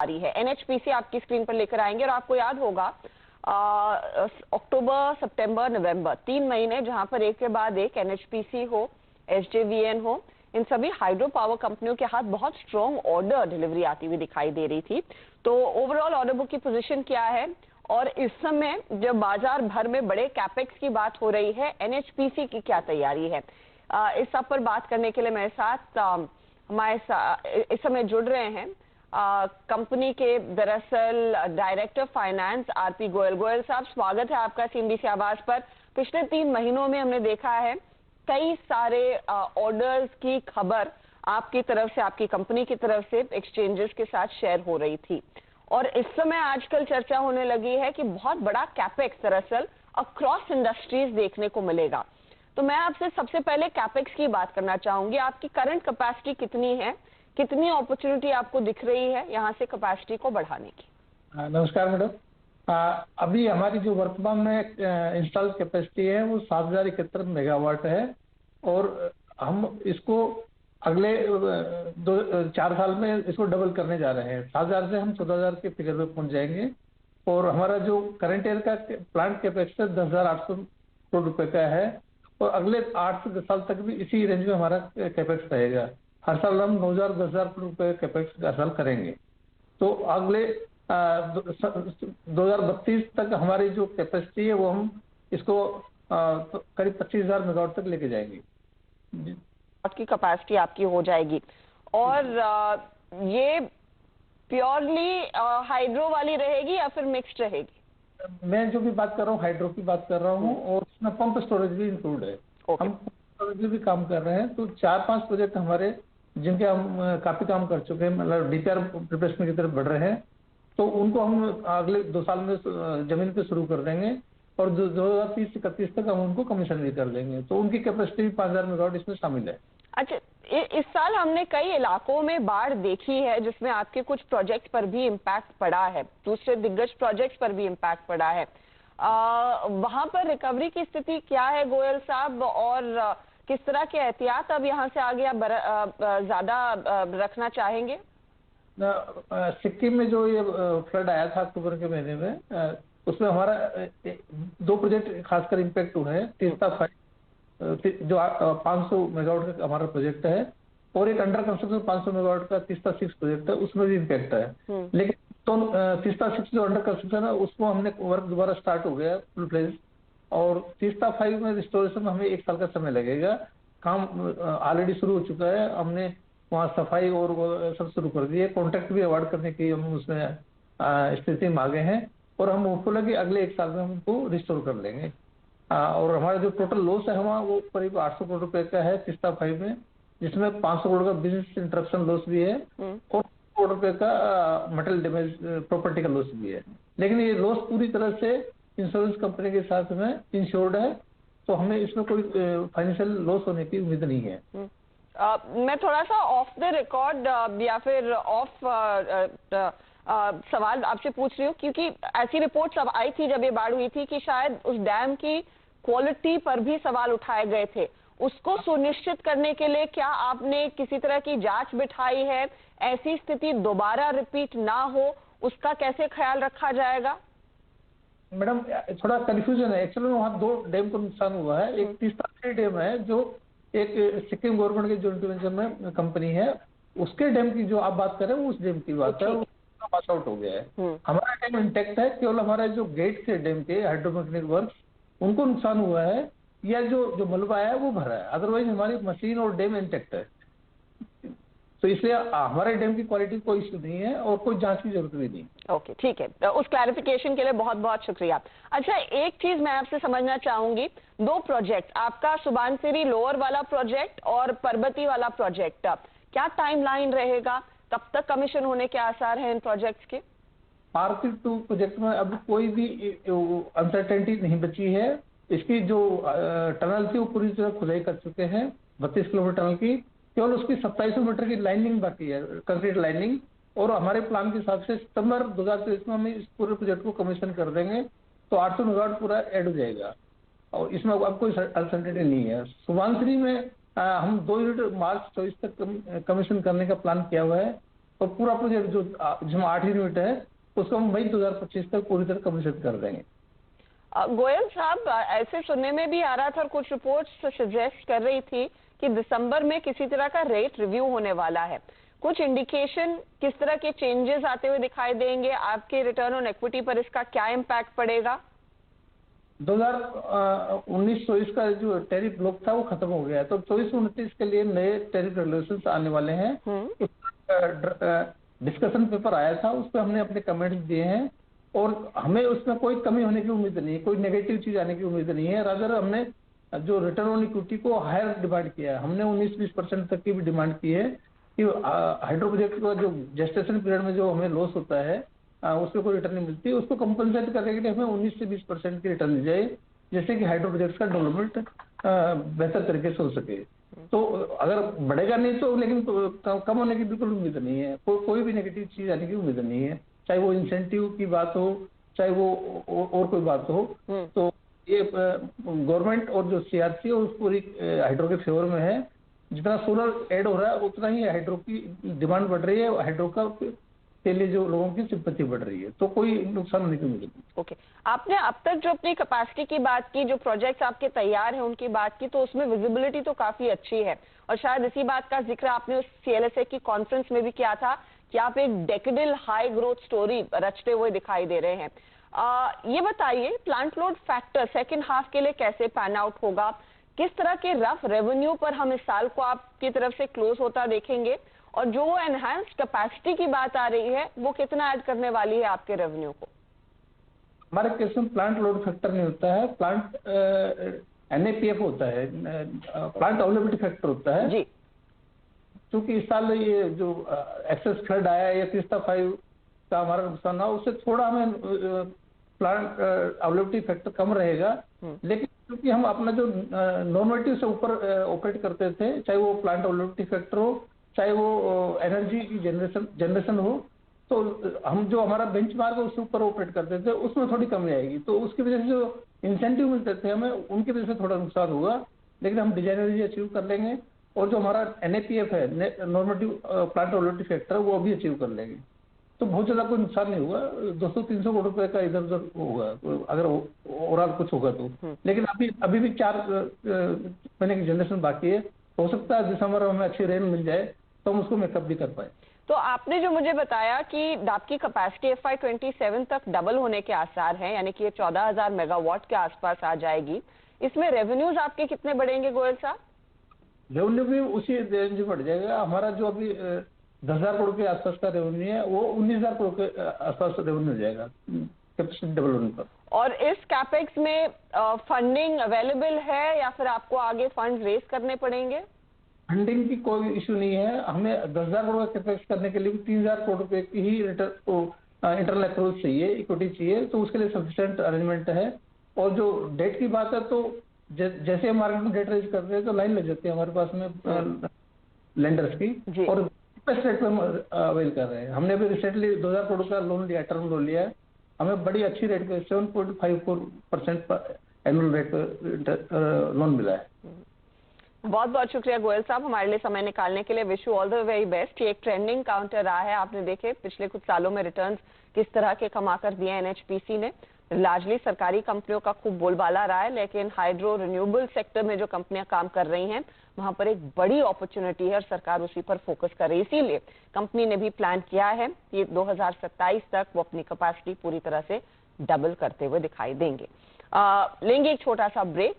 रही है। एनएचपीसी आपकी स्क्रीन पर लेकर आएंगे और आपको याद होगा अक्टूबर, सितंबर, नवंबर 3 महीने जहां पर एक के बाद एक एनएचपीसी हो, एसजेवीएन हो, इन सभी हाइड्रो पावर कंपनियों के हाथ बहुत स्ट्रॉन्ग ऑर्डर डिलीवरी आती हुई दिखाई दे रही थी। तो ओवरऑल ऑर्डर बुक की पोजीशन क्या है और इस समय जब बाजार भर में बड़े कैपेक्स की बात हो रही है, एनएचपीसी की क्या तैयारी है, इस सब पर बात करने के लिए मेरे साथ इस समय जुड़ रहे हैं कंपनी के दरअसल director finance RP Goyal. Goyal साहब, स्वागत है आपका सीएनबीसी आवाज पर। पिछले 3 महीनों में हमने देखा है कई सारे ऑर्डर्स की खबर आपकी तरफ से, आपकी कंपनी की तरफ से एक्सचेंजेस के साथ शेयर हो रही थी और इस समय आजकल चर्चा होने लगी है कि बहुत बड़ा कैपेक्स दरअसल अक्रॉस इंडस्ट्रीज देखने को मिलेगा। तो मैं आपसे सबसे पहले कैपेक्स की बात करना चाहूंगी। आपकी करंट कैपेसिटी कितनी है, कितनी अपॉर्चुनिटी आपको दिख रही है यहाँ से कैपेसिटी को बढ़ाने की? नमस्कार मैडम। अभी हमारी जो वर्तमान में इंस्टॉल कैपेसिटी है वो 7071 मेगावाट है और हम इसको अगले 4 साल में इसको डबल करने जा रहे हैं। 7000 से हम 14000 के फिगर पे पहुंच जाएंगे और हमारा जो करंट ईयर का प्लांट कैपेसिटी 10,800 करोड़ रुपए का है और अगले 8 से 10 साल तक भी इसी रेंज में हमारा कैपेक्स रहेगा। हर साल हम 9,000 10,000 करोड़ रुपए कैपेक्स हर साल करेंगे। तो अगले 2032 तक हमारी जो कैपेसिटी है वो हम इसको करीब 25,000 मेगावाट तक लेके जाएंगे। की कैपेसिटी आपकी हो जाएगी और ये प्योरली हाइड्रो वाली रहेगी या फिर मिक्स्ड रहेगी? मैं जो भी बात कर रहा हूँ हाइड्रो की बात कर रहा हूँ और उसमें पंप स्टोरेज भी इंक्लूड है। हम पंप स्टोरेज में भी काम कर रहे हैं। तो 4-5 प्रोजेक्ट हमारे जिनके हम काफी काम कर चुके हैं, मतलब डीपीआर प्रिपरेशन की तरफ बढ़ रहे हैं, तो उनको हम अगले 2 साल में जमीन पे शुरू कर देंगे और 2030-31 तक हम उनको कमीशन भी कर देंगे। तो उनकी कैपेसिटी भी 5,000 मेगावाट इसमें शामिल है। अच्छा, इस साल हमने कई इलाकों में बाढ़ देखी है जिसमें आपके कुछ प्रोजेक्ट पर भी इम्पैक्ट पड़ा है, दूसरे दिग्गज प्रोजेक्ट्स पर भी इम्पैक्ट पड़ा है। वहां पर रिकवरी की स्थिति क्या है गोयल साहब और किस तरह के एहतियात अब यहाँ से आगे आप ज्यादा रखना चाहेंगे? सिक्किम में जो ये फ्लड आया था अक्टूबर के महीने में, उसमें हमारा 2 प्रोजेक्ट खासकर इम्पैक्ट हुए हैं। तीस्ता 5 जो 500 मेगावाट का हमारा प्रोजेक्ट है और एक अंडर कंस्ट्रक्शन 500 मेगावाट का तीस्ता 6 प्रोजेक्ट है, उसमें भी इम्पैक्ट है। लेकिन तो तीस्ता 6 जो अंडर कंस्ट्रक्शन है उसको हमने वर्क दोबारा स्टार्ट हो गया फुल फ्लेज और तीस्ता 5 में रिस्टोरेशन में हमें 1 साल का समय लगेगा। काम ऑलरेडी शुरू हो चुका है। हमने वहाँ सफाई और सब शुरू कर दिए। कॉन्ट्रैक्ट भी अवार्ड करने की हम उसमें स्थिति में आ गए हैं और हम होपफुल है कि अगले 1 साल में हम उनको रिस्टोर कर लेंगे। और हमारा जो टोटल लॉस है वहाँ वो करीब 800 करोड़ रुपए का है तीस्ता 5 में, जिसमें 500 करोड़ का बिजनेस इंटरप्शन लॉस भी है और करोड़ रुपए का मटेरियल डैमेज प्रॉपर्टी का लॉस भी है। लेकिन ये लॉस पूरी तरह से इंश्योरेंस कंपनी के साथ में इंश्योर्ड है, तो हमें इसमें कोई फाइनेंशियल लॉस होने की उम्मीद नहीं है। मैं थोड़ा सा ऑफ द रिकॉर्ड या फिर ऑफ सवाल आपसे पूछ रही हूँ क्योंकि ऐसी रिपोर्ट्स अब आई थी जब ये बाढ़ हुई थी कि शायद उस डैम की क्वालिटी पर भी सवाल उठाए गए थे। उसको सुनिश्चित करने के लिए क्या आपने किसी तरह की जांच बिठाई है? ऐसी स्थिति दोबारा रिपीट ना हो उसका कैसे ख्याल रखा जाएगा? मैडम थोड़ा कंफ्यूजन है। एक्चुअली वहाँ 2 डैम को नुकसान हुआ है। एक तीस्ता डैम है जो एक सिक्किम गवर्नमेंट के जॉइंट वेंचर में कंपनी है, उसके डैम की जो आप बात कर रहे हैं उस डैम की बात है, पास आउट हो गया है। हमारा डैम इंटैक्ट है। केवल हमारे जो गेट से डैम के हाइड्रोमैकेनिक वर्क उनको नुकसान हुआ है या जो मलबा है वो भरा है, अदरवाइज हमारी मशीन और डैम इंटैक्ट है। तो इसलिए हमारे डैम की क्वालिटी कोई इश्यू नहीं है और कोई जांच की जरूरत भी नहीं। ओके, ठीक है। उस क्लैरिफिकेशन के लिए बहुत बहुत शुक्रिया। अच्छा, एक चीज मैं आपसे समझना चाहूंगी, 2 प्रोजेक्ट, आपका सुबानसिरी लोअर वाला प्रोजेक्ट और परबती वाला प्रोजेक्ट, क्या टाइमलाइन रहेगा? कब तक कमीशन होने के आसार हैं इन प्रोजेक्ट्स के? पार्क 2 प्रोजेक्ट में अब कोई भी अनसर्टेनिटी नहीं बची है। इसकी जो टनल थी वो पूरी तरह खुदाई कर चुके हैं 32 किलोमीटर टनल की। केवल उसकी 2700 मीटर की लाइनिंग बाकी है, कंक्रीट लाइनिंग, और हमारे प्लान के हिसाब से सितंबर 2023 में हम इस पूरे प्रोजेक्ट को कमीशन कर देंगे तो 800 मेगावाट पूरा ऐड हो जाएगा और इसमें अब कोई अनसर्टेनिटी नहीं है। सुबानसिरी में हम 2 यूनिट मार्च 24 तक कमीशन करने का प्लान किया हुआ है और पूरा प्रोजेक्ट जो जिसमें 8 यूनिट है उसको हम मई 2025 तक पूरी तरह कम्प्लीट कर देंगे। गोयल साहब, ऐसे सुनने में भी आ रहा था और कुछ रिपोर्ट्स सजेस्ट कर रही थी कि दिसंबर में किसी तरह का रेट रिव्यू होने वाला है। कुछ इंडिकेशन किस तरह के चेंजेस आते हुए दिखाई देंगे? आपके रिटर्न ऑन इक्विटी पर इसका क्या इम्पैक्ट पड़ेगा? 2019-24 का जो टैरिफ ब्लॉक था वो खत्म हो गया है, तो 24-29 के लिए नए टैरिफ रेगुलेशंस आने वाले हैं। डिस्कशन पेपर आया था, उस पर हमने अपने कमेंट्स दिए हैं और हमें उसमें कोई कमी होने की उम्मीद नहीं है, कोई नेगेटिव चीज आने की उम्मीद नहीं है। रादर हमने जो रिटर्न ऑन इक्विटी को हायर डिमांड किया है, हमने 19-20% तक की भी डिमांड की है कि हाइड्रो प्रोजेक्ट का जो जेस्टेशन पीरियड में जो हमें लॉस होता है उसमें कोई रिटर्न नहीं मिलती, उसको कंपनसेट करने के लिए हमें 19 से 20% की रिटर्न दी जाए, जैसे कि हाइड्रो प्रोजेक्ट का डेवलपमेंट बेहतर तरीके से हो सके। तो अगर बढ़ेगा नहीं तो, लेकिन कम होने की बिल्कुल उम्मीद नहीं है, कोई भी नेगेटिव चीज आने की उम्मीद नहीं है, चाहे वो इंसेंटिव की बात हो, चाहे वो और कोई बात हो। तो ये गवर्नमेंट और जो सीआरसी है उस पूरी हाइड्रो के फेवर में है। जितना सोलर ऐड हो रहा है उतना ही हाइड्रो की डिमांड बढ़ रही है, हाइड्रो का के लिए जो लोगों की सिंपैथी बढ़ रही है, तो कोई नुकसान नहीं मिलेगी। ओके, आपने अब तक जो अपनी कैपेसिटी की बात की, जो प्रोजेक्ट्स आपके तैयार हैं उनकी बात की, तो उसमें विजिबिलिटी तो काफी अच्छी है और शायद इसी बात का जिक्र आपने उस CLSA की कॉन्फ्रेंस में भी किया था कि आप एक डेकेडल हाई ग्रोथ स्टोरी रचते हुए दिखाई दे रहे हैं। ये बताइए, plant load factor second half के लिए कैसे पैन आउट होगा? किस तरह के रफ रेवेन्यू पर हम इस साल को आपकी तरफ से क्लोज होता देखेंगे और जो वो एनहांस्ड कैपेसिटी की बात आ रही है वो कितना ऐड करने वाली है आपके रेवेन्यू को? हमारे केस में प्लांट लोड फैक्टर नहीं होता है, प्लांट NAPF होता है, प्लांट अवेलेबिलिटी फैक्टर होता है जी। क्योंकि इस साल ये जो एक्सेस फ्लड आया या तीस्ता 5 का हमारा नुकसान हुआ, उससे थोड़ा हमें प्लांट अवेलेबिलिटी फैक्टर कम रहेगा, लेकिन क्योंकि हम अपना जो नॉर्मेटिव से ऊपर ऑपरेट करते थे, चाहे वो प्लांट अवेलेबिलिटी फैक्टर हो, चाहे वो एनर्जी की जनरेशन हो, तो हम जो हमारा बेंचमार्क है उससे ऊपर ऑपरेट करते थे, उसमें थोड़ी कमी आएगी। तो उसकी वजह से जो इंसेंटिव मिलते थे हमें, उनकी वजह से थोड़ा नुकसान होगा, लेकिन हम डिजाइन एनर्जी अचीव कर लेंगे और जो हमारा NAPF है, नॉर्मेटिव प्लांट अवेलेबिलिटी फैक्टर, वो अभी अचीव कर लेंगे, तो बहुत ज्यादा कोई नुकसान नहीं होगा। 200-300 करोड़ रुपए का इधर उधर होगा अगर ओवरऑल कुछ होगा तो, लेकिन अभी भी 4 महीने की जनरेशन बाकी है, हो सकता है दिसंबर में हमें अच्छी रेन मिल जाए तो हम उसको मेकअप भी कर पाए। तो आपने जो मुझे बताया कि आपकी कैपेसिटी FY 27 तक डबल होने के आसार हैं, यानी कि ये 14,000 मेगावाट के आसपास आ जाएगी, इसमें रेवेन्यूज आपके कितने बढ़ेंगे गोयल साहब? रेवेन्यू भी उसी रेंज में बढ़ जाएगा। हमारा जो अभी 10,000 करोड़ के आसपास का रेवेन्यू है, वो 19,000 करोड़ के आसपास रेवेन्यू हो जाएगा कैपेसिटी डबल होने पर। और इस कैपेक्स में फंडिंग अवेलेबल है या फिर आपको आगे फंड रेज करने पड़ेंगे? फंडिंग की कोई इशू नहीं है। हमें 10,000 करोड़ का कैपेक्स करने के लिए 3,000 करोड़ रुपए की ही रिटर्न इंटरनल अप्रूवल चाहिए, इक्विटी चाहिए, तो उसके लिए सफिशिएंट अरेंजमेंट है। और जो डेट की बात है, तो जैसे हम मार्केट में डेट रेज करते हैं तो लाइन लग जाती है हमारे पास में लेंडर्स की, और बेस्ट रेट पे हम अवेल कर रहे हैं। हमने अभी रिसेंटली 2,000 करोड़ का लोन लिया, टर्म लोन लिया है, हमें बड़ी अच्छी रेट पे 7.54% एनुअल रेट पे लोन मिला है। बहुत बहुत शुक्रिया गोयल साहब हमारे लिए समय निकालने के लिए। Wish you all the very best. ये एक ट्रेंडिंग काउंटर रहा है, आपने देखे पिछले कुछ सालों में रिटर्न्स किस तरह के कमा कर दिए NHPC ने। लार्जली सरकारी कंपनियों का खूब बोलबाला रहा है, लेकिन हाइड्रो रिन्यूएबल सेक्टर में जो कंपनियां काम कर रही हैं वहां पर एक बड़ी अपॉर्चुनिटी है और सरकार उसी पर फोकस कर रही है। इसीलिए कंपनी ने भी प्लान किया है कि 2027 तक वो अपनी कैपेसिटी पूरी तरह से डबल करते हुए दिखाई देंगे। लेंगे एक छोटा सा ब्रेक।